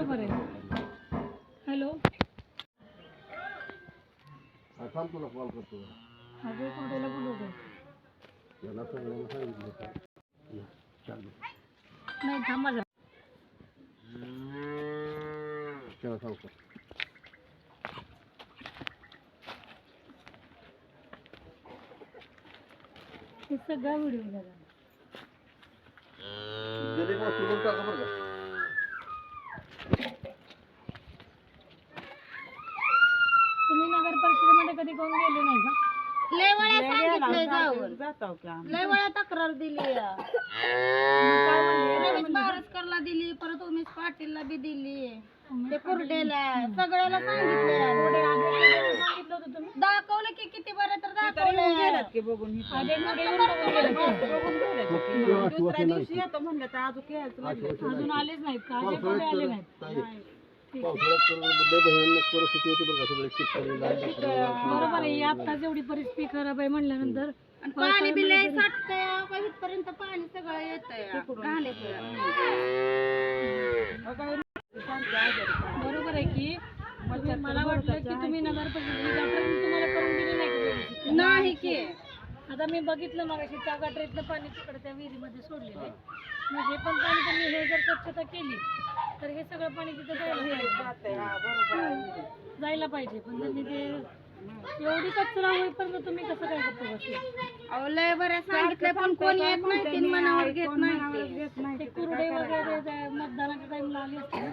बरोबर आहे. हॅलो थांब तुला कॉल करतो. अजय कोणाला बोलवतो? याला सगळ्यांना सांगितलं होतं. चालू नाही थांबा जरा. त्याला सांगतो. हे सगळा व्हिडिओ झाला. गेले का सुरू टाका बरं का. तुम्ही नगर परिषदेमध्ये कधी कोण गेले नाही का? लय वेळा सांगितलंय जाऊन. लय वेळा तक्रार दिली रमेश बारसकरला दिली, परत उमेश पाटीलला बी दिली, ते कुरडेला सगळ्याला सांगितलंय. सांगितलं होतं तुम्ही? दाखवलं की किती बरं तर दाखवलं. अजय पुढे येऊन बघून गेले. दुसऱ्या दिवशी येतो म्हणलं तर अजून आलेच नाहीत का? अजय पुढे आले नाहीत. पावसाळ्यात तर लय भयानक परिस्थिती होती बरं का. सगळे शेतकरी लहान लेकरं, बरोबर आहे. आत्ताच एवढी परिस्थिती खराब आहे म्हणल्यानंतर आणि पाणी बी लय साठतंय, इथपर्यंत पाणी सगळं येतंय बरोबर आहे की मला वाटलं की तुम्ही नगर परिषदेची गटर तुम्हाला करून दिली नाही का व्यवस्थित? नाही की. आता मी बघितलं मगाशी त्या गटरीतलं पाणी तिकडे त्या विहिरीमध्ये सोडलेलं. मग हे पण पाणी त्यांनी हे जर स्वच्छता केली तर हे सगळं पाणी तिथे जायला पाहिजे. पण त्यांनी ते एवढी कचरा होईपर्यंत तुम्ही कसं काय करतो बसले? अहो लय बऱ्या सांगितलंय पण कोण येत नाही, तीन मनावर घेत नाही. ते कुरडे वगैरे मतदानाच्या टाइमला आले असते ना.